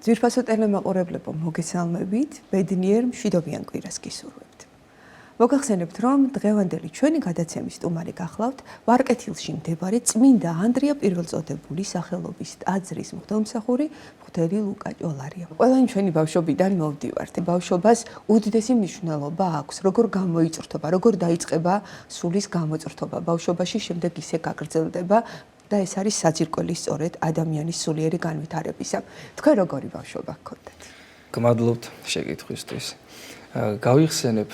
ძვირფასო ტელემაყურებლებო, მოგესალმებით, ბედნიერ მშვიდობიან კვირას გისურვებთ. მოგახსენებთ, რომ დღევანდელი ჩვენი გადაცემის სტუმარი გახლავთ ვარკეთილში მდებარე წმინდა ანდრია პირველწოდებული სახელობის ტაძრის მღვდელმსახური მღვდელი ლუკა ჭოლარია. ყველანი ჩვენი ბავშვობიდან მოვდივართ. ბავშვობას უდიდესი მნიშვნელობა აქვს, როგორ გამოიწრთობა, როგორ დაიწყება სულის გამოწრთობა ბავშვობაში, შემდეგ ისე გაგრძელდება და ეს არის საძირკველი სწორედ ადამიანის სულიერი განვითარებისა. თქვენ როგორი ბავშვობა გქონდათ? გმადლობთ შეკითხვისთვის. გავიხსენებ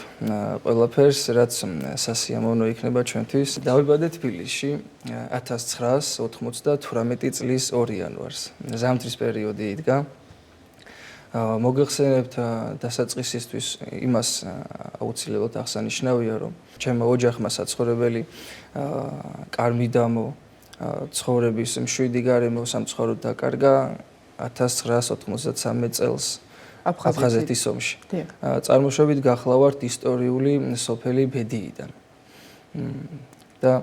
ყველაფერს, რაც სასიამოვნო იქნება ჩვენთვის. დავიბადე თბილისში 1998 წლის 2 იანვარს. ზამთრის პერიოდი იდგა. მოგეხსენებთ დასაწყისისთვის იმას აუცილებლად აღსანიშნავია, რომ ჩემო ოჯახმა საცხოვრებელი კარ-მიდამო ცხოვრების მშვიდი გარემო სამწუხაროდ დაკარგა 1993 წელს აფხაზეთის ომში. წარმოშობით გახლავართ ისტორიული სოფელი ბედიიდან. და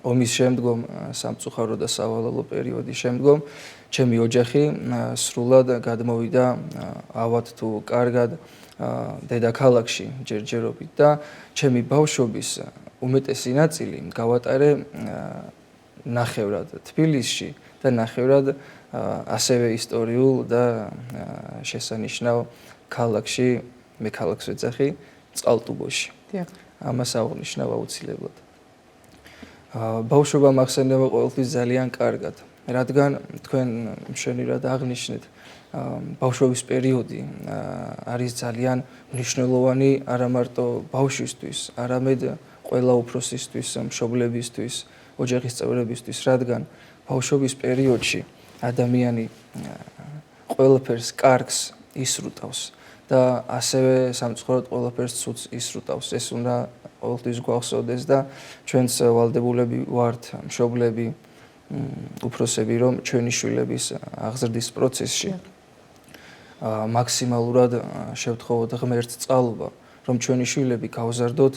ომის შემდგომ სამწუხარო და სავალალო პერიოდის შემდგომ ჩემი ოჯახი სრულად გადმოვიდა ავად თუ კარგად დედაქალაქში ჯერჯერობით და ჩემი ბავშვობის უმეტესი ნაწილი გავატარე ნახევრად თბილისში და ნახევრად ასევე ისტორიულ და შესანიშნავ ქალაქში, მე ქალაქს ვეძახი, წყალტუბოში. ამას აღნიშნავ აუცილებლად. ბავშვობა მახსენდება ყოველთვის ძალიან კარგად, რადგან თქვენ მშვენივრად აღნიშნეთ, ბავშვობის პერიოდი არის ძალიან მნიშვნელოვანი არა მარტო ბავშვისთვის, არამედ ყველა უფროსისთვის, მშობლებისთვის, ოჯახის წევრებისთვის, რადგან ბავშვობის პერიოდში ადამიანი ყველაფერს კარგს ისრუტავს და ასევე სამწუხაროდ ყველაფერს ცუდს ისრუტავს. ეს უნდა ყოველთვის გვახსოვდეს და ჩვენც ვალდებულები ვართ, მშობლები, უფროსები, რომ ჩვენი შვილების აღზრდის პროცესში მაქსიმალურად შევთხოვოთ ღმერთს წყალობა, რომ ჩვენი შვილები გავზარდოთ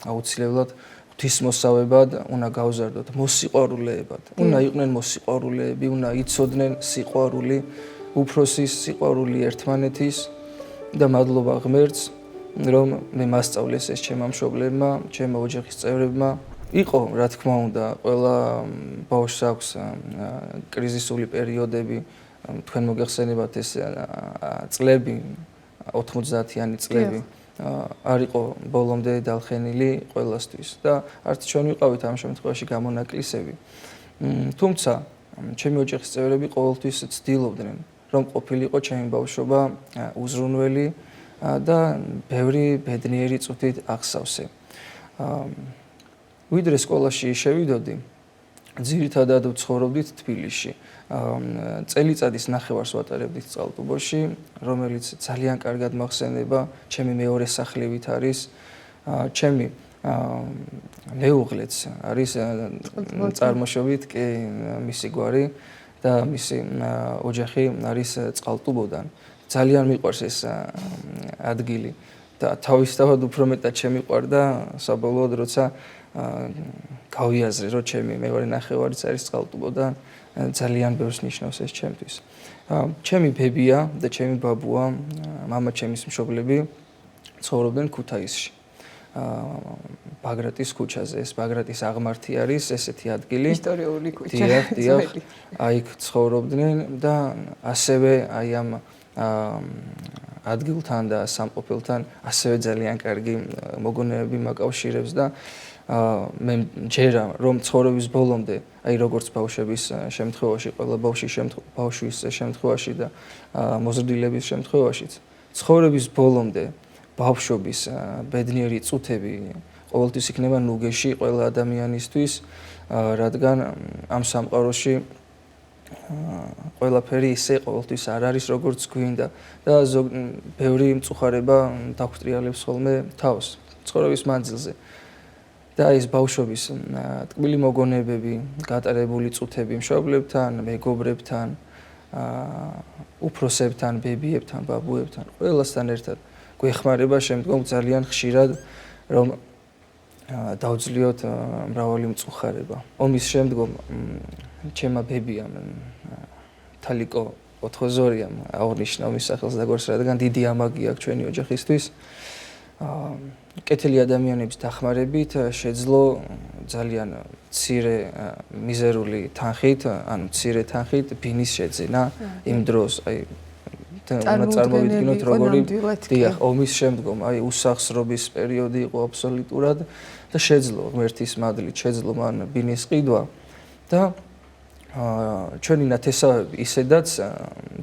აუცილებლად ღვთისმოსავებად უნდა გავზარდოთ, მოსიყვარულეებად. უნდა იყვნენ მოსიყვარულეები, უნდა იცოდნენ სიყვარული, უფროსის სიყვარული ერთმანეთის და მადლობა ღმერთს, რომ მე მასწავლეს ეს ჩემმა მშობლებმა, ჩემმა ოჯახის წევრებმა. იყო, რა თქმა უნდა, ყველა ბავშვს აქვს კრიზისული პერიოდები, თქვენ მოგეხსენებათ ეს წლები, 90-იანი წლები. არ იყო ბოლომდე დალხენილი ყველასთვის და არც ჩვენ ვიყავით ამ შემთხვევაში გამონაკლისები. თუმცა ჩემი ოჯახის წევრები ყოველთვის ცდილობდნენ, რომ ყოფილიყო ჩემი ბავშვობა უზრუნველი და ბევრი ბედნიერი წუთით აღსავსე. ვიდრე სკოლაში შევიდოდი, ძირითადად ვცხოვრობდით თბილისში. წელიწადის ნახევარს ვატარებდით წყალტუბოში, რომელიც ძალიან კარგად მახსენდება, ჩემი მეორე სახლივით არის. ჩემი მეუღლეც არის წარმოშობით კი მისი გვარი და მისი ოჯახი არის წყალტუბოდან. ძალიან მიყვარს ეს ადგილი და თავისთავად უფრო მეტად შემიყვარდა საბოლოოდ, როცა გავიაზრე, რომ ჩემი მეორე ნახევარიც არის წყალტუბოდან. ძალიან ბევრს ნიშნავს ეს ჩემთვის. ჩემი ბებია და ჩემი ბაბუა, მამა ჩემის მშობლები ცხოვრობდნენ ქუთაისში. ბაგრატის ქუჩაზე, ეს ბაგრატის აღმართი არის ესეთი ადგილი. ისტორიული ქუჩა. დიახ, აი ცხოვრობდნენ და ასევე აი ამ ადგილთან და სამყოფელთან ასევე ძალიან კარგი მოგონებები მაკავშირებს და მე ჯერა რომ ცხოვრების ბოლომდე, აი როგორც ბავშვების შემთხვევაში, ყველა ბავშვის შემთხვევაში და მოზრდილების შემთხვევაშიც, ცხოვრების ბოლომდე ბავშვობის ბედნიერი წუთები ყოველთვის იქნება ნუგეში ყველა ადამიანისთვის, რადგან ამ სამყაროში ყველაფერი ისე ყოველთვის არ არის როგორც გვინდა და ბევრი მწუხარება დაგვტრიალებს ხოლმე თავს ცხოვრების მანძილზე. და ეს ბავშვობის ტკბილი მოგონებები, გატარებული წუთები მშობლებთან, მეგობრებთან, უფროსებთან, ბებიებთან, ბაბუებთან, ყველასთან ერთად გვეხმარება შემდგომ ძალიან ხშირად, რომ დავძლიოთ მრავალი მწუხარება. ომის შემდგომ ჩემმა ბებიამ თალიკო ოთხოზორიამ აღნიშნა მის სახელს დაგორს, რადგან დიდი ამაგი აქვს ჩვენი ოჯახისთვის. კეთილი ადამიანების დახმარებით შეძლო ძალიან მცირე მიზერული თანხით, ანუ მცირე თანხით ბინის შეძენა იმ დროს, აი უნდა წარმოვიდგინოთ როგორი დიახ, ომის შემდგომ, აი უსახსრობის პერიოდი იყო აბსოლუტურად და შეძლო ღმერთის მადლით შეძლო მან ბინის ყიდვა და ჩვენი ნათესავები ისედაც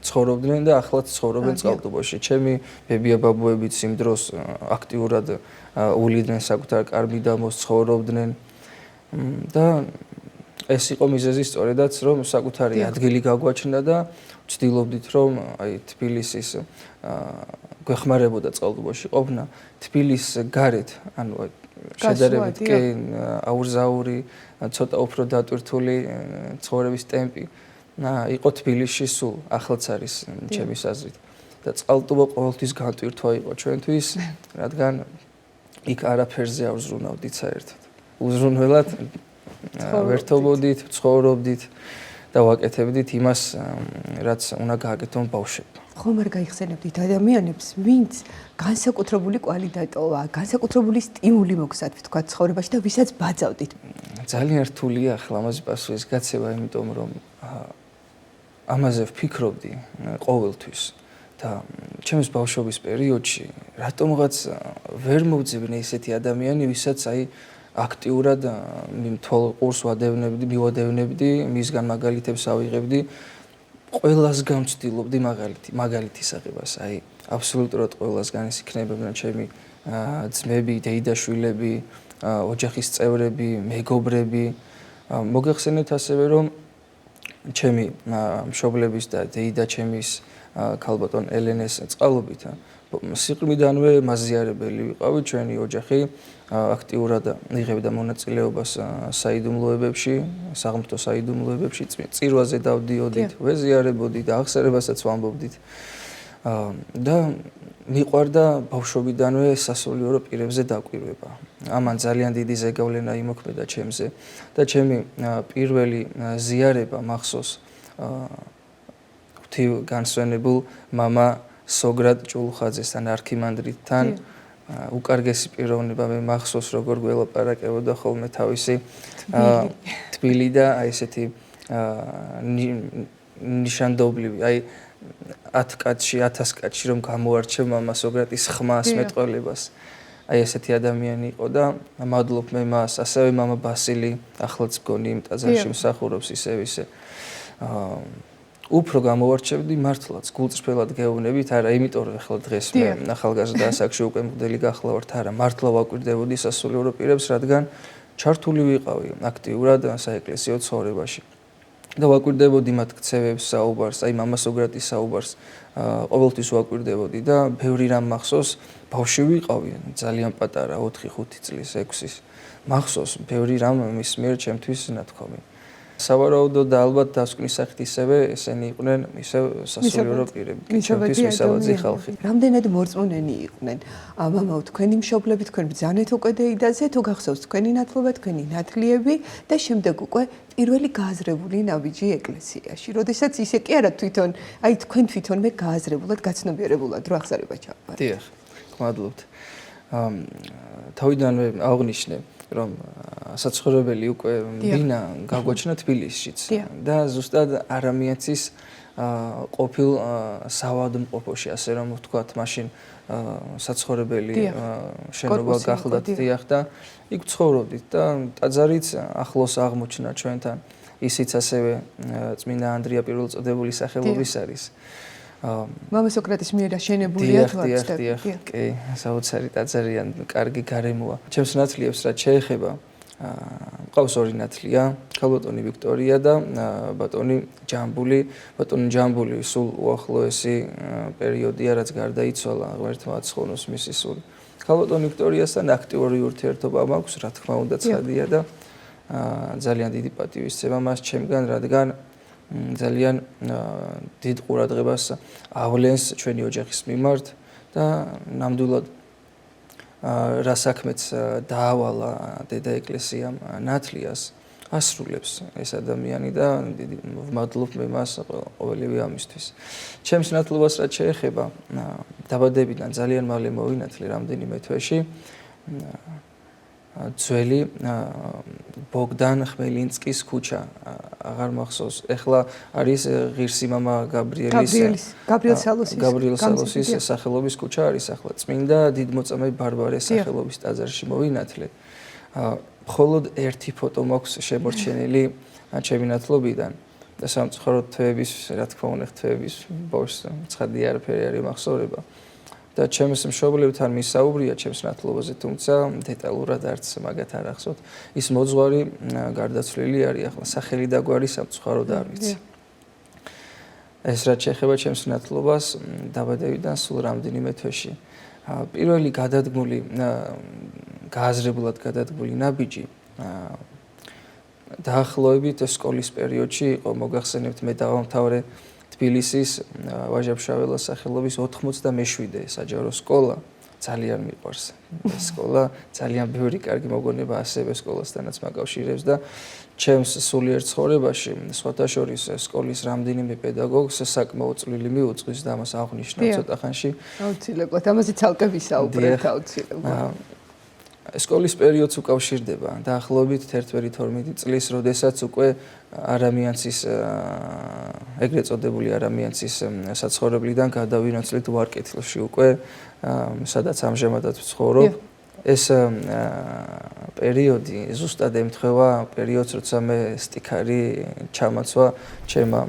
ცხოვრობდნენ და ახლაც ცხოვრობენ წყალტუბოში. ჩემი ბებია-ბაბუებიც იმ დროს აქტიურად უვლიდნენ საკუთარ კარბიდამოს, ცხოვრობდნენ და ეს იყო მიზეზი სწორედაც, რომ საკუთარი ადგილი გაგვაჩნდა და ვცდილობდით, რომ აი თბილისის გვეხმარებოდა წყალტუბოში ყოფნა, თბილისის გარეთ, ანუ შედარებით კი აურზაური, ცოტა უფრო დატვირთული ცხოვრების ტემპი იყო თბილისში სულ, ახლაც არის ჩემის აზრით. და წყალტუბო ყოველთვის განტვირთვა იყო ჩვენთვის, რადგან იქ არაფერზე არ ვზრუნავდით საერთოდ. უზრუნველად ვერთობოდით, ცხოვრობდით და ვაკეთებდით იმას, რაც უნდა გააკეთონ ბავშვებმა. ხომ არ გაიხსენებდით ადამიანებს, ვინც განსაკუთრებული კვალი დატოვა, განსაკუთრებული სტიმული მოგცათ, ვთქვა, ცხოვრებაში და ვისაც ბაძავდით? ძალიან რთულია ახლა ამაზე პასუხის გაცემა, იმიტომ რომ ამაზე ვფიქრობდი ყოველთვის და ჩემს ბავშვობის პერიოდში რატომღაც ვერ მოვძებნე ისეთი ადამიანი, ვისაც აი აქტიურად თვალ ყურს მივადევნებდი, მისგან მაგალითებს ავიღებდი. ყველასგან ვცდილობდი მაგალითის აღებას, აი აბსოლუტურად ყველასგან ის იქნებოდნენ ჩემი ძმები, დეიდაშვილები, ოჯახის წევრები, მეგობრები. მოგეხსენეთ ასევე, რომ ჩემი მშობლების და დეიდაჩემის ქალბატონ ელენეს წყალობით სიყრმიდანვე მაზიარებელი ვიყავი, ჩვენი ოჯახი აქტიურად იღებდა მონაწილეობას საიდუმლოებებში, საღმრთო საიდუმლოებებში, წირვაზე დავდიოდით, ვეზიარებოდით, აღსარებასაც ვამბობდით. და მიყვარდა ბავშვობიდანვე სასულიერო პირებზე დაკვირვება. ამან ძალიან დიდი ზეგავლენა იმოქმედა ჩემზე და ჩემი პირველი ზიარება მახსოვს ღვთივგანსვენებულ მამა სოგრად ჭულუხაძესთან, არქიმანდრიტთან. უკარგესი პიროვნება, მე მახსოვს როგორ გველაპარაკებოდა ხოლმე თავისი თბილი და აი ესეთი ნიშანდობლივი, აი 10 კაცში, 1000 კაცში რომ გამოარჩევ მამა სოგრატის ხმას, მეტყველებას. აი ესეთი ადამიანი იყო და მადლობ მე მას, ასევე მამა ბასილი, ახლაც მგონი იმ ტაძარში მსახურობს ისე. უფრო გამოვარჩევდი მართლაც გულწრფელად გეუბნებით, არა, იმიტომ რომ ახლა დღეს მე ახალგაზრდა ასაკში უკვე მღვდელი გახლავართ, არა, მართლა ვაკვირდებოდი სასულიერო პირებს, რადგან ჩართული ვიყავი აქტიურად საეკლესიო ცხოვრებაში. და ვაკვირდებოდი მათ ქცევებს, საუბარს, აი მამა სოგრატის საუბარს ყოველთვის ვაკვირდებოდი და ბევრი რამ მახსოვს, ბავშვი ვიყავი, ძალიან პატარა, 4-5 წლის, 6-ის. მახსოვს ბევრი რამ მის მიერ ჩემთვის ნათქვამი. სავარაუდოდ და ალბათ დასკვნის სახით ისევე ესენი იყვნენ ისევ სასულიერო პირები, ჩემთვის მისაბაძი ხალხი. რამდენად მორწმუნენი იყვნენ? მამაო, თქვენი მშობლები, თქვენ ბრძანეთ უკვე დეიდაზე, თუ გახსოვს თქვენი ნათლობა, თქვენი ნათლიები და შემდეგ უკვე პირველი გააზრებული ნაბიჯი ეკლესიაში. როდესაც ისე კი არა თვითონ, აი თქვენ თვითონვე გააზრებულად, გაცნობიერებულად რო აღსარება ჩავართ. დიახ, გმადლობთ. თავიდანვე აღნიშნე რომ საცხოვრებელი უკვე ბინა გაგვაჩნდა თბილისშიც და ზუსტად არამიაცის ყოფილ სავადმყოფოში, ასე რომ ვთქვათ, მაშინ საცხოვრებელი შენობა გახლდათ დიახ და იქ ცხოვრობდით და ტაძარიც ახლოს აღმოჩნდა ჩვენთან. ისიც ასევე წმინდა ანდრია პირველწოდებული სახელობის არის. მამა სოკრატის მიერ აშენებულია თუ არ ვცდები? კი, საოცარი ტაძარია, კარგი გარემოა. ჩემს ნათლიებს რაც შეეხება, მყავს ორი ნათლია, ქალბატონი ვიქტორია და ბატონი ჯამბული. ბატონი ჯამბული სულ უახლოესი პერიოდია, რაც გარდაიცვალა, ღმერთმა აცხოვნოს მისი სული. ქალბატონი ვიქტორიასთან აქტიური ურთიერთობა მაქვს, რა თქმა უნდა, ცხადია და ძალიან დიდი პატივისცემა მას ჩემგან, რადგან ძალიან დიდ ყურადღებას ავლენს ჩვენი ოჯახის მიმართ და ნამდვილად რა საქმეც დაავალა დედა ეკლესიამ ნათლიას, ასრულებს ეს ადამიანი და დიდი ვმადლობ მე მას ყოველივე ამისთვის. ჩემს ნათლობას რაც შეეხება, დაბადებიდან ძალიან მალე მოვინათლე რამდენიმე თვეში ძველი ბოგდან ხმელინსკის ქუჩა აღარ მახსოვს. ეხლა არის ღირსი მამა გაბრიელ სალოსის სახელობის ქუჩა არის ახლა. წმინდა დიდმოწამე ბარბარეს სახელობის ტაძარში მოვინათლე. მხოლოდ ერთი ფოტო მაქვს შემორჩენილი ჩემი ნათლობიდან და სამწუხაროდ თვეების, რა თქმა უნდა, თვეების ბავშვს ცხადი არაფერი არ იმახსოვრება. და ჩემს მშობლებთან მისაუბრია ჩემს ნათლობაზე, თუმცა დეტალურად არც მაგათ არ ახსოვთ. ის მოძღვარი გარდაცვლილი არის ახლა, სახელი და გვარი სამწუხაროდ არ ვიცი. ეს რაც შეეხება ჩემს ნათლობას, დაბადებიდან სულ რამდენიმე თვეში. პირველი გადადგმული, გააზრებულად გადადგმული ნაბიჯი დაახლოებით სკოლის პერიოდში იყო, მოგახსენებთ, მე დავამთავრე თბილისის ვაჟა-ფშაველას სახელობის 87 საჯარო სკოლა. ძალიან მიყვარს ეს სკოლა, ძალიან ბევრი კარგი მოგონება ასევე სკოლასთანაც მაკავშირებს და ჩემს სულიერ ცხოვრებაში სხვათა შორის სკოლის რამდენიმე პედაგოგს საკმაოდ წვლილი მიუძღვის და ამას აღნიშნავ ცოტა ხანში. აუცილებლად, ამაზე ცალკე ვისაუბრებთ აუცილებლად. სკოლის პერიოდს უკავშირდება დაახლოებით 11-12 წლის, როდესაც უკვე არამიანცის ეგრეთ წოდებული არამიანცის საცხოვრებლიდან გადავინაცვლით ვარკეთილში უკვე, სადაც ამჟამადაც ვცხოვრობ. ეს პერიოდი ზუსტად ემთხვევა პერიოდს, როცა მე სტიქარი ჩამაცვა ჩემმა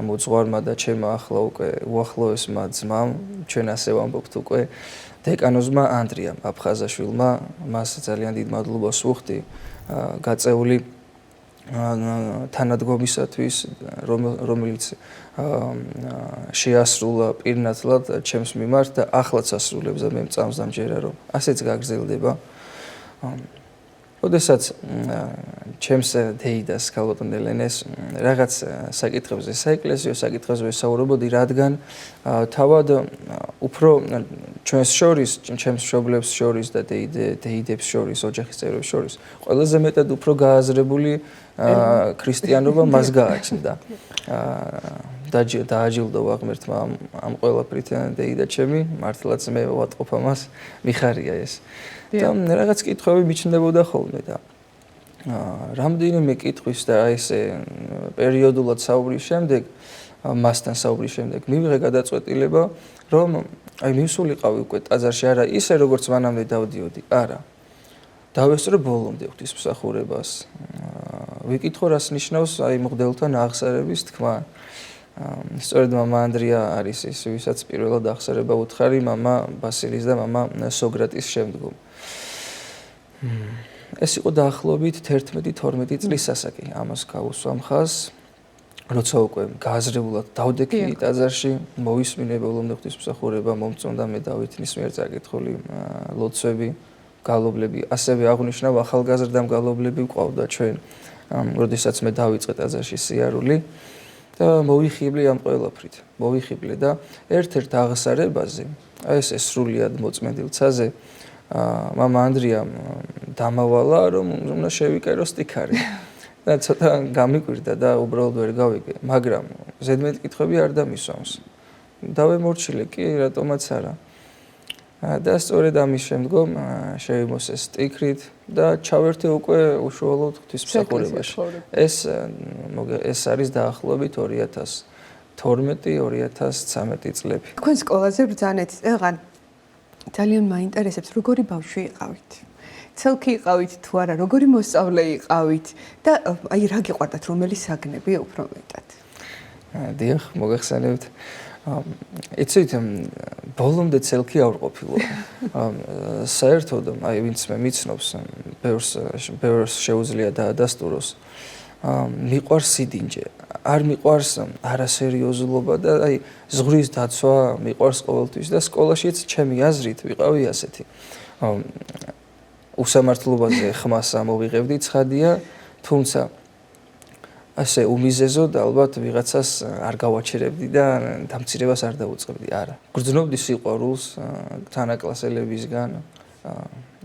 მოძღვარმა და ჩემმა ახლა უკვე უახლოესმა ძმამ, ჩვენ ასე ვამბობთ უკვე დეკანოზმა ანდრიამ აფხაზაშვილმა, მას ძალიან დიდ მადლობას ვუხდი გაწეული თანადგომისათვის, რომელიც შეასრულა პირნათლად ჩემს მიმართ და ახლაც ასრულებს და მე მწამს დამჯერა რომ ასეც გაგრძელდება. როდესაც ჩემს დეიდას ქალბატონ ელენეს რაღაც საკითხებზე, საეკლესიო საკითხებზე ვესაუბრობოდი, რადგან თავად უფრო ჩვენს შორის, ჩემს მშობლებს შორის და დეიდებს შორის, ოჯახის წევრებს შორის, ყველაზე მეტად უფრო გააზრებული ქრისტიანობა მას გააჩნდა. დააჯილდოვა ღმერთმა ამ ყველაფრით დეიდა ჩემი, მართლაც მე ვატყობ ამას, მიხარია ეს. და რაღაც კითხვები მიჩნდებოდა ხოლმე და რამდენიმე კითხვის და ესე პერიოდულად საუბრის შემდეგ, მასთან საუბრის შემდეგ მივიღე გადაწყვეტილება, რომ აი მივსულიყავი უკვე ტაძარში, არა ისე როგორც მანამდე დავდიოდი, არა. დავესწრო ბოლომდე ღვთისმსახურებას. ვიკითხო რას ნიშნავს აი მღვდელთან აღსარების თქმა. სწორედ მამა ანდრია არის ის, ვისაც პირველად აღსარება უთხარი, მამა ბასილის და მამა სოგრატის შემდგომ. ეს იყო დაახლოებით 11-12 წლის ასაკი, ამას გავუსვამ ხაზს, როცა უკვე გააზრებულად დავდექი ტაძარში, მოვისმინე ბოლომდე ღვთისმსახურება, მომწონდა მე დავითის მიერ წაკითხული ლოცვები, გალობლები, ასევე აღნიშნავ ახალგაზრდა მგალობლები ყავდა ჩვენ, როდესაც მე დავიწყე ტაძარში სიარული. და მოვიხიბლე ამ ყველაფრით. მოვიხიბლე და ერთ-ერთ აღსარებაზე, აი ეს სრულიად მოწმენდილ ცაზე, მამა ანდრიამ დამავალა, რომ უნდა შევიკერო სტიქარი. და ცოტა გამიკვირდა და უბრალოდ ვერ გავიგე, მაგრამ ზედმეტ კითხვები არ დამისვამს. დავემორჩილე კი, რატომაც არა. და სწორედ ამის შემდგომ შევიმოსე სტიქრით და ჩავერთე უკვე უშუალოდ ღვთისმსახურებაში. ეს არის დაახლოებით 2012-2013 წლები. თქვენ სკოლაზე ბრძანეთ, ეხლა ძალიან მაინტერესებს, როგორი ბავშვი იყავით? ცელქი იყავით თუ არა, როგორი მოსწავლე იყავით და აი რა გიყვარდათ, რომელი საგნები უფრო მეტად? დიახ, მოგახსენებთ. იცით, ბოლომდე ცელქი არ ყოფილა. საერთოდ, აი ვინც მე მიცნობს, ბევრს შეუძლია დაადასტუროს. მიყვარს სიდინჯე, არ მიყვარს არასერიოზულობა და აი ზღვრის დაცვა მიყვარს ყოველთვის და სკოლაშიც ჩემი აზრით ვიყავი ასეთი. უსამართლობაზე ხმას ამოვიღებდი ცხადია, თუმცა ასე უმიზეზოდ ალბათ ვიღაცას არ გავაჩერებდი და დამცირებას არ დავუწყებდი, არა. გრძნობდი სიყვარულს თანაკლასელებისგან,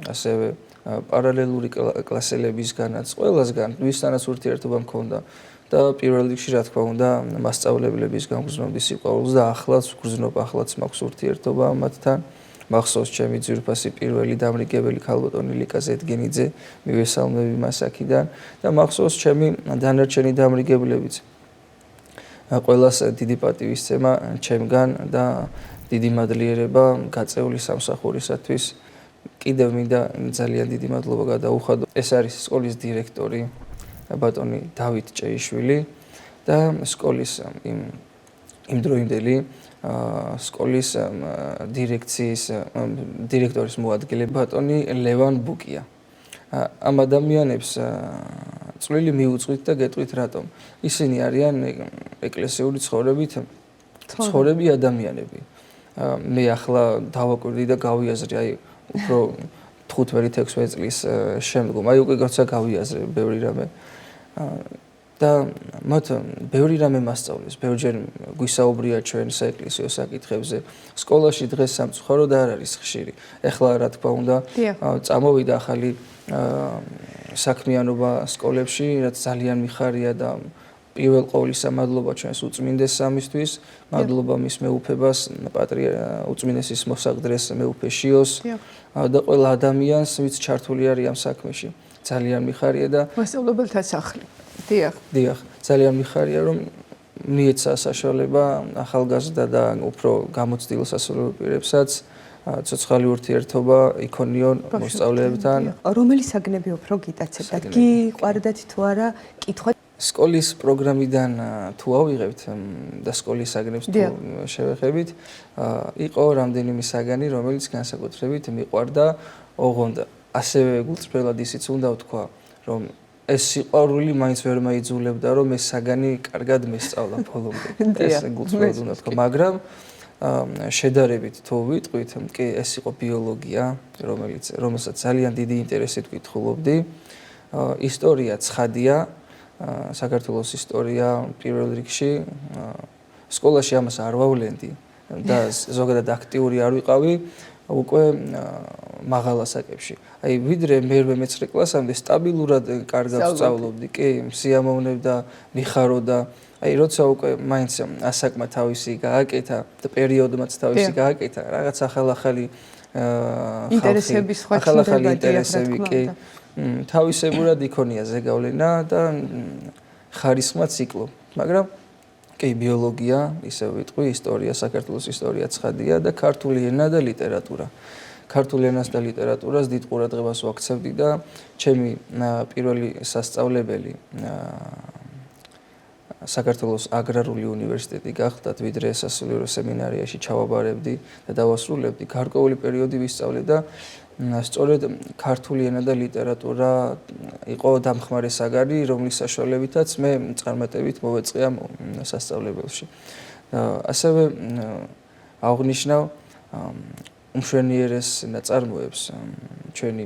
ასევე პარალელური კლასელებისგანაც, ყველასგან, ვისთანაც ურთიერთობა მქონდა და პირველ რიგში რა თქმა უნდა მასწავლებლებისგან გრძნობდი სიყვარულს და ახლაც გრძნობ, ახლაც მაქვს ურთიერთობა მათთან. მახსოვს ჩემი ძვირფასი პირველი დამრიგებელი ქალბატონი ლიკა ზედგენიძე, მივესალმები მას აქედან და მახსოვს ჩემი დანარჩენი დამრიგებლებიც. ყველას დიდი პატივისცემა ჩემგან და დიდი მადლიერება გაწეული სამსახურისათვის. კიდევ მინდა ძალიან დიდი მადლობა გადაუხადო. ეს არის სკოლის დირექტორი ბატონი დავით ჭეიშვილი და სკოლის იმდროინდელი სკოლის დირექციის დირექტორის მოადგილე ბატონი ლევან ბუკია. ამ ადამიანებს წვლილი მიუძღვით და გეტყვით რატომ. ისინი არიან ეკლესიური ცხოვრები ადამიანები. მე ახლა დავაკვირდი და გავიაზრე, აი უფრო 15-16 წლის შემდგომ, აი უკვე როცა გავიაზრე ბევრი რამე და მათ ბევრი რამე მასწავლეს, ბევრჯერ გვისაუბრია ჩვენ საეკლესიო საკითხებზე. სკოლაში დღეს სამწუხაროდ არ არის ხშირი. ეხლა რა თქმა უნდა, წამოვიდა ახალი საქმიანობა სკოლებში, რაც ძალიან მიხარია და პირველ ყოვლისა მადლობა ჩვენს უწმინდეს სამისთვის, მადლობა მის მეუფებას, უწმინდესის მოსაგდრეს მეუფე შიოს და ყველა ადამიანს, ვინც ჩართული არის ამ საქმეში. ძალიან მიხარია და მასწავლებელთა სახლი. დიახ, ძალიან მიხარია რომ მიეცა საშუალება ახალგაზრდა და უფრო გამოცდილ სასულიერო პირებსაც ცოცხალი ურთიერთობა იქონიონ მოსწავლეებთან. რომელი საგნები უფრო გიტაცებდათ? გიყვარდათ თუ არა? კითხვა სკოლის პროგრამიდან თუ ავიღებთ და სკოლის საგნებს თუ შევეხებით, იყო რამდენიმე საგანი, რომელიც განსაკუთრებით მიყვარდა, ოღონდ ასევე გულწრფელად ისიც უნდა ვთქვა, რომ ეს სიყვარული მაინც ვერ მაიძულებდა, რომ ეს საგანი კარგად მესწავლა ბოლომდე. ეს გულწრფელად უნდა ვთქვა, მაგრამ შედარებით თუ ვიტყვით, კი ეს იყო ბიოლოგია, რომელსაც ძალიან დიდი ინტერესით ვკითხულობდი. ისტორია ცხადია, საქართველოს ისტორია პირველ რიგში. სკოლაში ამას არ ვავლენდი და ზოგადად აქტიური არ ვიყავი უკვე მაღალ ასაკებში. აი ვიდრე მერვე მეცხრე კლასამდე სტაბილურად კარგად ვსწავლობდი, კი, სიამოვნებდა, მიხაროდა. აი როცა უკვე მაინც ასაკმა თავისი გააკეთა და პერიოდმაც თავისი გააკეთა, რაღაც ახალ-ახალი ინტერესები სხვა ახალ-ახალი ინტერესები, კი. თავისებურად იქონია ზეგავლენა და ხარისხმა ციკლო, მაგრამ კი ბიოლოგია, ისე ვიტყვი, ისტორია, საქართველოს ისტორია ცხადია და ქართული ენა და ლიტერატურა. ქართულ ენას და ლიტერატურას დიდ ყურადღებას ვაქცევდი და ჩემი პირველი სასწავლებელი საქართველოს აგრარული უნივერსიტეტი გახდათ, ვიდრე სასულიერო სემინარიაში ჩავაბარებდი და დავასრულებდი. გარკვეული პერიოდი ვისწავლე და სწორედ ქართული ენა და ლიტერატურა იყო დამხმარე საგანი, რომლის საშუალებითაც მე წარმატებით მოვეწყია სასწავლებელში. ასევე აღნიშნავ უმშვენიერეს ნაწარმოებს ჩვენი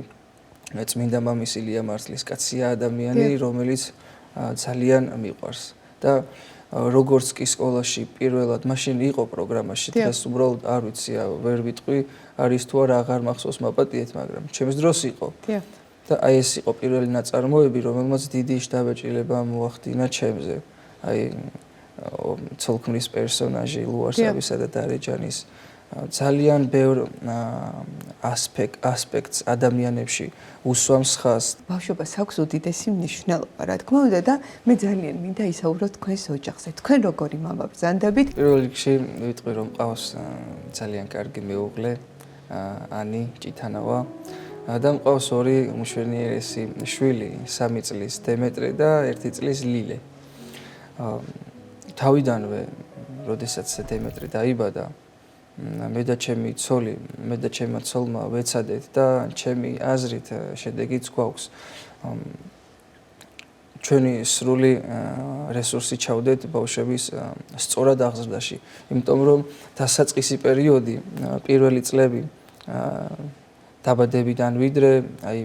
წმინდა მამის ილია მართლის კაცია ადამიანი, რომელიც ძალიან მიყვარს და როგორც კი სკოლაში პირველად მაშინ იყო პროგრამაში, დღეს უბრალოდ არ ვიცი, ვერ ვიტყვი, არის თუ არა აღარ მახსოვს მაპატიეთ, მაგრამ ჩემს დროს იყო. და აი ეს იყო პირველი ნაწარმოები, რომელმაც დიდი შთაბეჭდილება მოახდინა ჩემზე. აი ცოლქმრის პერსონაჟი ლუარსაბისა და დარეჯანის ძალიან ბევრ ასპექტს ადამიანებში უსვამს ხაზს. ბავშვობას აქვს უდიდესი მნიშვნელობა, რა თქმა უნდა და მე ძალიან მინდა ისაუბროთ თქვენს ოჯახზე. თქვენ როგორი მამა ბრძანდებით? პირველ რიგში ვიტყვი რომ ყავს ძალიან კარგი მეუღლე, ანი ჭითანავა და მყავს ორი უმშვენიერესი შვილი, 3 წლის დემეტრე და 1 წლის ლილე. თავიდანვე, როდესაც დემეტრე დაიბადა, მე და ჩემი ცოლი, მე და ჩემმა ცოლმა ვეცადეთ და ჩემი აზრით შედეგიც გვაქვს. ჩვენი სრული რესურსი ჩავდეთ ბავშვების სწორად აღზრდაში, იმიტომ რომ დასაწყისი პერიოდი, პირველი წლები დაბადებიდან ვიდრე აი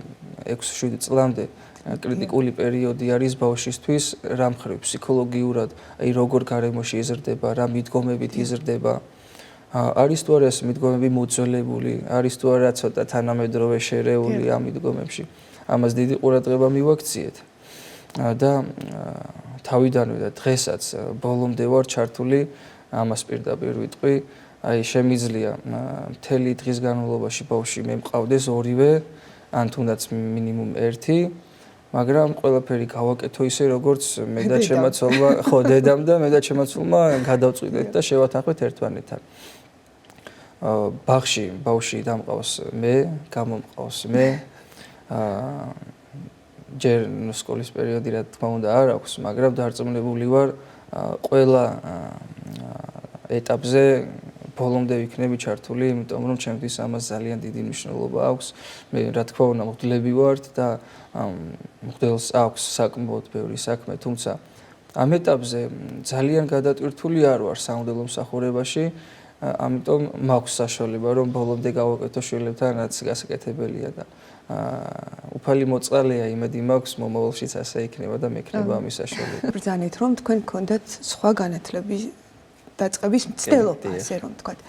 6-7 წლამდე კრიტიკული პერიოდი არის ბავშვისთვის, რა მხრივ ფსიქოლოგიურად, აი როგორ გარემოში იზრდება, რა მიდგომებით იზრდება. არის თუ არა ეს მიდგომები მოძველებული, არის თუ არა ცოტა თანამედროვე შერეული ამ მიდგომებში. ამას დიდი ყურადღება მივაქციეთ. და თავიდანვე და დღესაც ბოლომდე ვარ ჩართული ამას პირდაპირ ვიტყვი. აი შემიძლია მთელი დღის განმავლობაში ბავშვი მე მყავდეს ორივე ან თუნდაც მინიმუმ ერთი, მაგრამ ყველაფერი გავაკეთო ისე როგორც მე და ჩემაცოლმა, ხო დედამ და მე და ჩემაცოლმა გადავწყვიტეთ და შევათანხმეთ ერთმანეთთან. ბაღში ბავშვი დამყავს მე, გამომყავს მე. ჯერ სკოლის პერიოდი რა თქმა უნდა არ აქვს, მაგრამ დარწმუნებული ვარ ყველა ეტაპზე ბოლომდე ვიქნები ჩართული, იმიტომ რომ ჩემთვის ამას ძალიან დიდი მნიშვნელობა აქვს. მე რა თქმა უნდა მღვდლები ვარ და მღვდელს აქვს საკმაოდ ბევრი საქმე, თუმცა ამ ეტაპზე ძალიან გადატვირთული არ ვარ სამღვდელო მსახურებაში, ამიტომ მაქვს საშუალება რომ ბოლომდე გავაკეთო შვილებთან რაც გასაკეთებელია და უფალი მოწყალეა, იმედი მაქვს მომავალშიც ასე იქნება და მექნება ამის საშუალება. ბრძანეთ რომ თქვენ გქონდათ სხვა განათლების დაწყების მცდელობა, ასე რომ ვთქვათ.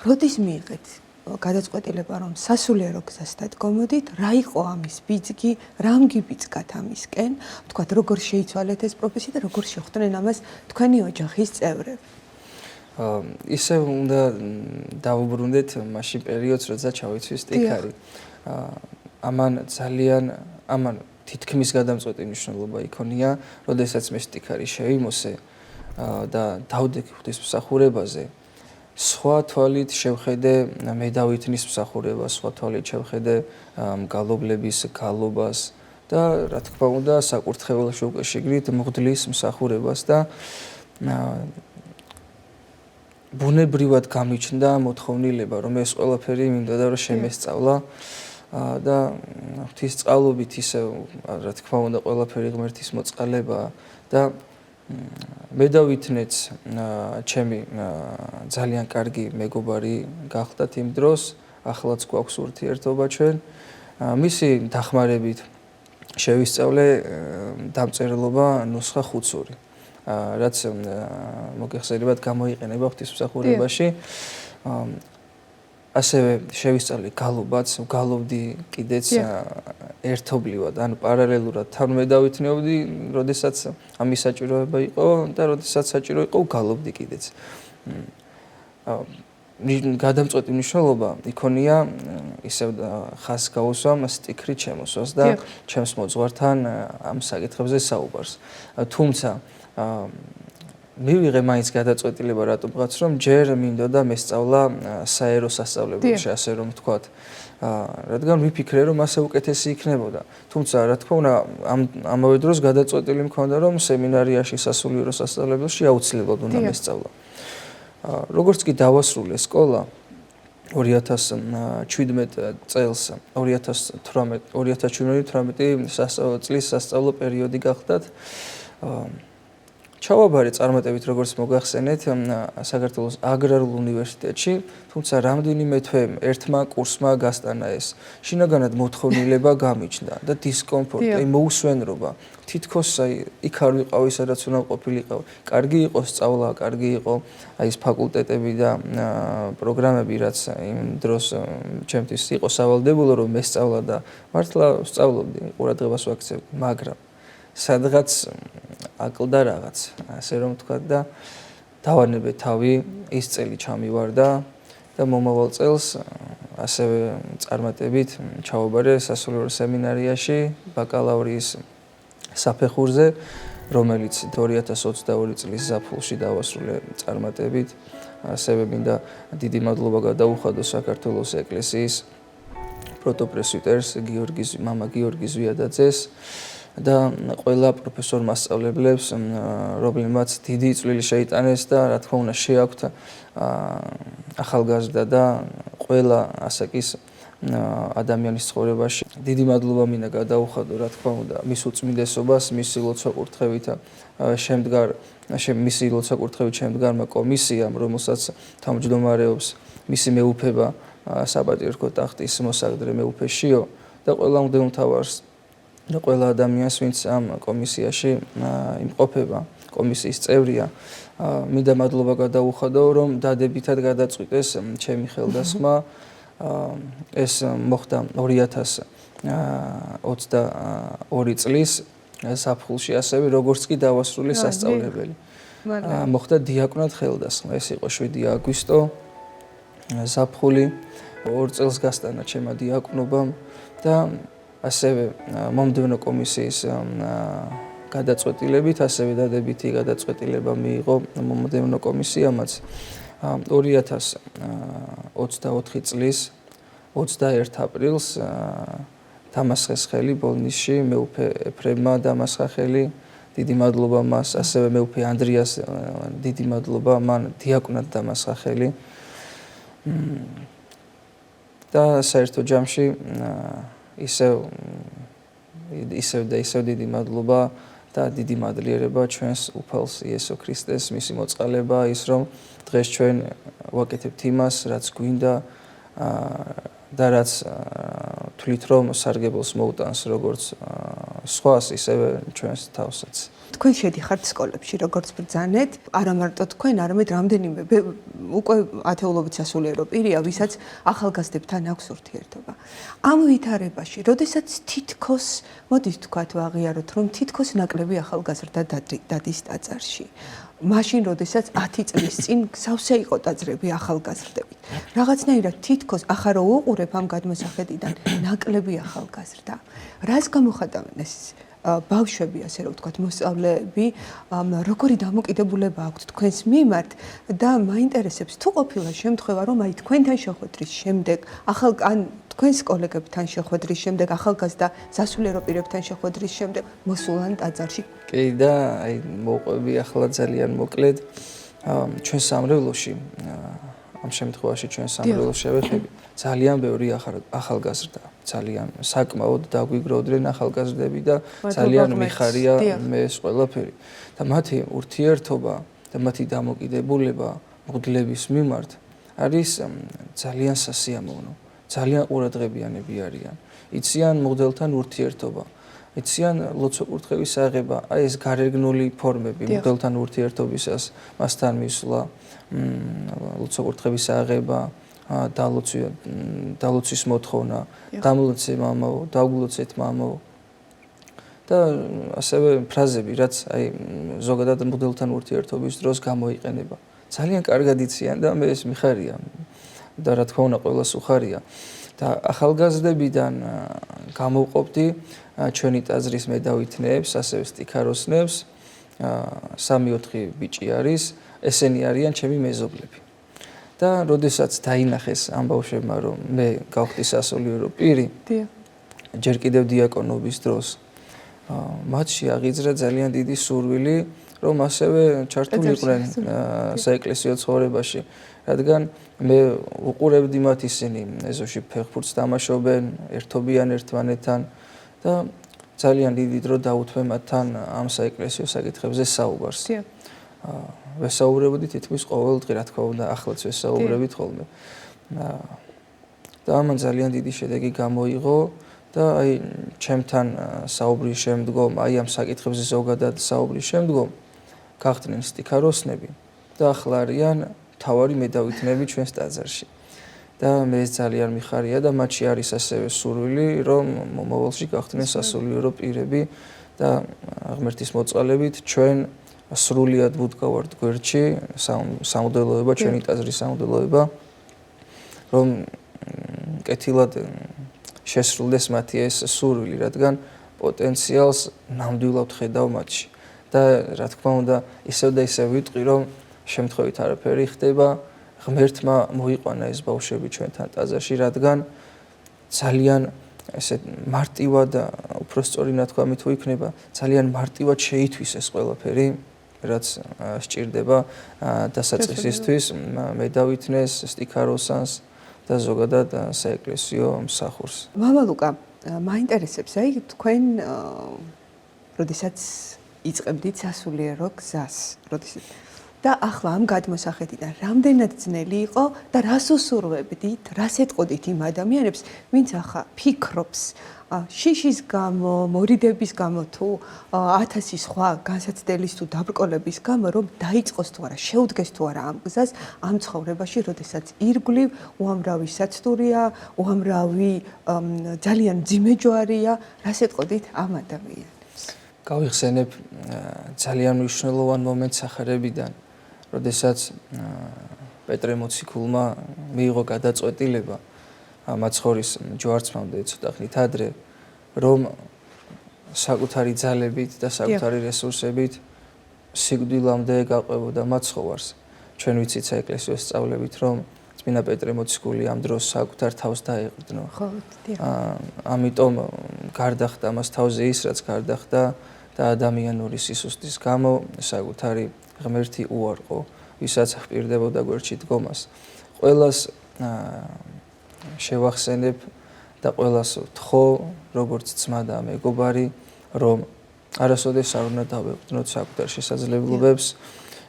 როდის მიიღეთ გადაწყვეტილება რომ სასულიერო გზასთან გმოდით, რა იყო ამის ბიძგი, რა მგიბიძგათ ამისკენ, ვთქვათ, როგორ შეიცვალეთ ეს პროფესია და როგორ შეხვდნენ ამას თქვენი ოჯახის წევრები? ისე უნდა დავუბრუნდეთ მაშინ პერიოდს, როცა ჩავიცვი სტიქარი. ამან თითქმის გადამწყვეტი მნიშვნელობა იქონია, როდესაც მე სტიქარი შევიმოსე და დავდექი ღვთისმსახურებაზე. სხვა თვალით შევხედე მე დავითნის მსახურებას, სხვა თვალით შევხედე მგალობლების გალობას და რა თქმა უნდა საკურთხეველში უკვე შეგრით მღვდლის მსახურებას და ბუნებრივად გამიჩნდა მოთხოვნილება, რომ ეს ყველაფერი მინდოდა რომ შემესწავლა და ღვთისწყალობით ისე რა თქმა უნდა ყველაფერი ღმერთის მოწყალებაა და მე დავითნეც ჩემი ძალიან კარგი მეგობარი გახდათ იმ დროს, ახლაც გვაქვს ურთიერთობა ჩვენ. მისი დახმარებით შევისწავლე დამწერლობა ნუსხა ხუცური. რაც მოგეხსენებათ გამოიყენება ღვთისმსახურებაში. ასევე შევისწავლე გალობაც, გალობდი კიდეც ერთობლივად, ანუ პარალელურად თან მე დავითნეობდი, როდესაც ამის საჭიროება იყო და როდესაც საჭირო იყო გალობდი კიდეც. გადამწყვეტი მნიშვნელობა იქონია ისევ ხაზს გაუსვამ სტიქრით შემოსვას და ჩემს მოძღვართან ამ საკითხებზე საუბარს. თუმცა მივიღე მაინც გადაწყვეტილება რატომღაც რომ ჯერ მინდოდა მესწავლა საერო სასწავლებელში, ასე რომ ვთქვათ. რადგან ვიფიქრე რომ ასე უკეთესი იქნებოდა. თუმცა რა თქმა უნდა ამავე დროს გადაწყვეტილი მქონდა რომ სემინარიაში სასულიერო სასწავლებელში აუცილებლად უნდა მესწავლა. როგორც კი დავასრულე სკოლა 2017 წელს 2017 წლის სასწავლო პერიოდი გახდათ. ჩავაბარე წარმატებით როგორც მოგახსენეთ საქართველოს აგრარულ უნივერსიტეტში, თუმცა რამდენიმე თვე ერთმა კურსმა გასტანა ეს. შინაგანად მოთხოვნილება გამიჩნდა და დისკომფორტი, მოუსვენრობა. თითქოს იქ არ ვიყავი, სადაც უნდა ყოფილიყავ. კარგი იყო სწავლა, კარგი იყო ეს ფაკულტეტები და პროგრამები, რაც იმ დროს ჩემთვის იყო სავალდებულო რომ მესწავლა და მართლა ვსწავლობდი, ყურადღებას ვაქცევდი, მაგრამ სადღაც აკლდა რაღაც, ასე რომ ვთქვა და დავანებე თავი, ის წელი ჩამივარდა და მომავალ წელს ასევე წარმატებით ჩავაბარე სასულიერო სემინარიაში ბაკალავრიის საფეხურზე, რომელიც 2022 წლის ზაფხულში დავასრულე წარმატებით. ასევე მინდა დიდი მადლობა გადაუხადო საქართველოს ეკლესიის პროტოპრესვიტერს მამა გიორგი ზვიადაძეს და ყველა პროფესორ მასწავლებლებს, რომლებმაც დიდი წვლილი შეიტანეს და რა თქმა უნდა შეაქვთ ახალგაზრდა და ყველა ასაკის ადამიანის ცხოვრებაში. დიდი მადლობა მინდა გადაუხადო რა თქმა უნდა მის უწმინდესობას, მისი ლოცვა-კურთხევით მისი ლოცვა-კურთხევით შემდგარმა კომისიამ, რომელსაც თავმჯდომარეობს მისი მეუფება საპატრიარქო ტახტის მოსაგდრე მეუფე შიო და ყველა მღვდელმთავარს და ყველა ადამიანს, ვინც ამ კომისიაში იმყოფება, კომისიის წევრია, მინდა მადლობა გადაუხადო, რომ დადებითად გადაწყვიტეს ჩემი ხელდასხმა. ეს მოხდა 2022 წლის ზაფხულში, ასევე როგორც კი დავასრულე სასწავლებელი. მოხდა დიაკვნად ხელდასხმა. ეს იყო 7 აგვისტო, ზაფხული, 2 წელს გასტანა ჩემმა დიაკვნობამ და ასევე მომდევნო კომისიის გადაწყვეტილებით, ასევე დადებითი გადაწყვეტილება მიიღო მომდევნო კომისიამაც 2024 წლის 21 აპრილს დამასხეს ხელი ბოლნისში მეუფე ეფრემმა დამასხა ხელი. დიდი მადლობა მას, ასევე მეუფე ანდრიას დიდი მადლობა, მან დიაკვნად დამასხა ხელი. და საერთო ჯამში ისევ დიდი მადლობა და დიდი მადლიერება ჩვენს უფალს იესო ქრისტეს, მისი მოწყალება, ის რომ დღეს ჩვენ ვაკეთებთ იმას, რაც გვინდა და რაც თვლით რომ სარგებელს მოუტანს როგორც სხვას, ისევე ჩვენს თავსაც. თქვენ შედიხართ სკოლებში, როგორც ბრძანეთ, არა მარტო თქვენ, არამედ რამდენიმე უკვე ათეულობით სასულიერო პირია, ვისაც ახალგაზრდებთან აქვს ურთიერთობა. ამ ვითარებაში, როდესაც თითქოს, მოდით თქვათ ვაღიაროთ, რომ თითქოს ნაკლები ახალგაზრდა დადის ტაძარში. მაშინ, როდესაც 10 წლის წინ სავსე იყო ტაძრები ახალგაზრდებით. რაღაცნაირად თითქოს ახარო უყურებ ამ გადმოსახედიდან ნაკლები ახალგაზრდა. რას გამოხატავენ ეს ბავშვები, ასე რომ ვთქვათ, მოსწავლეები, როგორი დამოკიდებულება აქვთ თქვენს მიმართ და მაინტერესებს თუ ყოფილა შემთხვევა, რომ აი თქვენთან შეხვედრის შემდეგ, ან თქვენს კოლეგებთან შეხვედრის შემდეგ, ახალგაზრდა სასულიერო პირებთან შეხვედრის შემდეგ მოსულან ტაძარში. კი და აი მოყვები ახლა ძალიან მოკლედ ჩვენ სამრევლოში ამ შემთხვევაში ჩვენ სამრევლოს შევეხები ძალიან ბევრი ახალგაზრდა ძალიან საკმაოდ დაგვიგროვდნენ ახალგაზრდები და ძალიან მიხარია მე ეს ყველაფერი და მათი ურთიერთობა და მათი დამოკიდებულება მღვდლების მიმართ არის ძალიან სასიამოვნო ძალიან ყურადღებიანები არიან იციან მღვდელთან ურთიერთობა იციან ლოცვა-კურთხევის აღება, აი ეს გარეგნული ფორმები მღვდელთან ურთიერთობისას, მასთან მისვლა, ლოცვა-კურთხევის აღება, დალოცვის მოთხოვნა, დამლოცე მამაო, დაგულოცეთ მამაო. და ასევე ფრაზები, რაც აი ზოგადად მღვდელთან ურთიერთობის დროს გამოიყენება. ძალიან კარგად იციან და მე ეს მიხარია. და რა თქმა უნდა, ყველას უხარია. და ახალგაზრდებიდან გამოვყოფდი ჩვენი ტაძრის მედავითნეებს, ასევე სტიქაროსნებს, 3-4 ბიჭი არის, ესენი არიან ჩემი მეზობლები. და როდესაც დაინახეს ამ ბავშვებმა, რომ მე გავხდი სასულიერო პირი, ჯერ კიდევ დიაკონობის დროს, მათში აღიძრა ძალიან დიდი სურვილი, რომ ასევე ჩართულიყვნენ საეკლესიო ცხოვრებაში, რადგან მე უყურებდი მათ ისინი ეზოში ფეხბურთს თამაშობენ, ერთობიან ერთმანეთთან და ძალიან დიდი დრო დაუთმე მათთან ამ საეკლესიო საკითხებზე საუბარს. ვესაუბრებოდი თითქმის ყოველ დღე, რა თქმა უნდა, ახლაც ვესაუბრებით ხოლმე. და ამან ძალიან დიდი შედეგი გამოიღო და აი ჩემთან საუბრის შემდგომ, აი ამ საკითხებზე ზოგადად საუბრის შემდგომ გახდნენ სტიქაროსნები და ახლა არიან თავარი მედავითნები ჩვენს ტაძარში. და მე ეს ძალიან მიხარია და მათში არის ასევე სურვილი, რომ მომავალში გახდნენ სასულიერო პირები და ღმერთის მოწყალებით ჩვენ სრულიად ვუდგავართ გვერდში სამღვდელოება, ჩვენი ტაძრის სამღვდელოება, რომ კეთილად შესრულდეს მათი ეს სურვილი, რადგან პოტენციალს ნამდვილად ხედავ მათში. და რა თქმა უნდა, ისევ და ისევ ვიტყვი, რომ შემთხვევით არაფერი ხდება, ღმერთმა მოიყვანა ეს ბავშვები ჩვენთან ტაძარში, რადგან ძალიან ესე მარტივად, უფრო სწორი ნათქვამით თუ იქნება, ძალიან მარტივად შეითვის ეს ყველაფერი, რაც სჭირდება დასაწყისისთვის, მედავითნეს, სტიქაროსანს და ზოგადად საეკლესიო მსახურს. მამა ლუკა, მაინტერესებს, აი თქვენ როდესაც იწყებდით სასულიერო გზას, როდესაც და ახლა ამ გადმოსახედიდან რამდენად ძნელი იყო და რას უსურვებდით, რას ეტყოდით იმ ადამიანებს, ვინც ახლა ფიქრობს შიშის გამო, მორიდების გამო თუ 1000 სხვა განსაცდელის თუ დაბრკოლების გამო, რომ დაიწყოს თუ არა, შეუდგეს თუ არა ამ გზას, ამ ცხოვრებაში, როდესაც ირგვლივ უამრავი საცდურია, უამრავი ძალიან მძიმე ჯვარია, რას ეტყოდით ამ ადამიანებს? გავიხსენებ ძალიან მნიშვნელოვან მომენტს ახარებიდან, როდესაც პეტრე მოციქულმა მიიღო გადაწყვეტილება მაცხოვრის ჯვარცმამდე ცოტა ხნით ადრე, რომ საკუთარი ძალებით და საკუთარი რესურსებით სიკვდილამდე გაყვებოდა მაცხოვარს. ჩვენ ვიცით საეკლესიო სწავლებით, რომ წმინდა პეტრე მოციქული ამ დროს საკუთარ თავს დაეყრდნო. ამიტომ გარდახდა მას თავზე ის, რაც გარდახდა და ადამიანური სისუსტის გამო საკუთარი ღმერთი უარყო, ვისაც ჰპირდებოდა გვერდში დგომას. ყველას შევახსენებ და ყველას ვთხოვ, როგორც ძმა და მეგობარი, რომ არასოდეს არ უნდა დავეყრდნოთ საკუთარ შესაძლებლობებს,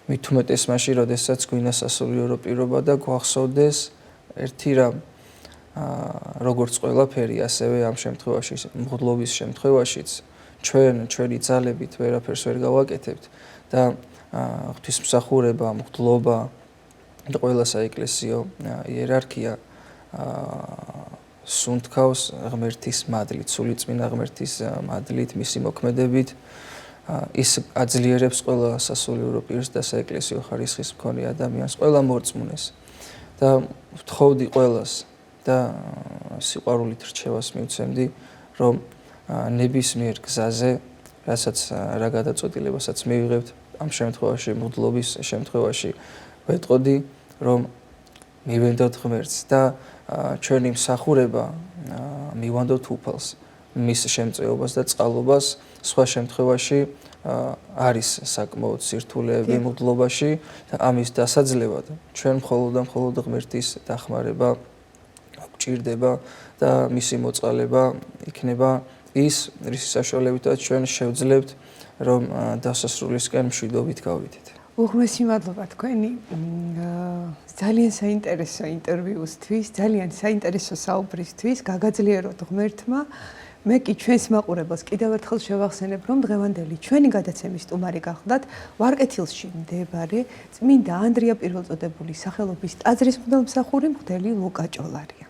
მით უმეტეს მაშინ, როდესაც გვინდა სასულიერო პირობა და გვახსოვდეს ერთი რამ, როგორც ყველაფერი, ასევე ამ შემთხვევაში, მღვდლობის შემთხვევაშიც, ჩვენი ძალებით ვერაფერს ვერ გავაკეთებთ და ღვთისმსახურება, მღვდლობა და ყველა საეკლესიო იერარქია სუნთქავს ღმერთის მადლით, სული წმინდა ღმერთის მადლით, მისი მოქმედებით, ის აძლიერებს ყველა სასულიერო პირს და საეკლესიო ხარისხის მქონე ადამიანს, ყველა მორწმუნეს და ვთხოვდი ყველას და სიყვარულით რჩევას მივცემდი, რომ ნებისმიერ გზაზე, რა გადაწყვეტილებასაც მივიღებთ, ამ შემთხვევაში, მღვდლობის შემთხვევაში, ვეტყოდი, რომ მივენდოთ ღმერთს და ჩვენი მსახურება მივანდოთ უფალს, მის შემწეობას და წყალობას, სხვა შემთხვევაში არის საკმაოდ სირთულეები მღვდლობაში და ამის დასაძლევად ჩვენ მხოლოდ და მხოლოდ ღმერთის დახმარება გვჭირდება და მისი მოწყალება იქნება ის, რის საშუალებითაც ჩვენ შევძლებთ, რომ დასასრულისკენ მშვიდობით გავიდეთ. უღმესი მადლობა თქვენი ძალიან საინტერესო ინტერვიუსთვის, ძალიან საინტერესო საუბრისთვის, გაგაძლიეროთ ღმერთმა. მე კი ჩვენს მაყურებელს კიდევ ერთხელ შევახსენებ, რომ დღევანდელი ჩვენი გადაცემის სტუმარი გახლდათ ვარკეთილში მდებარე წმინდა ანდრია პირველწოდებულის სახელობის ტაძრის მღვდელმსახური მღვდელი ლუკა ჭოლარია.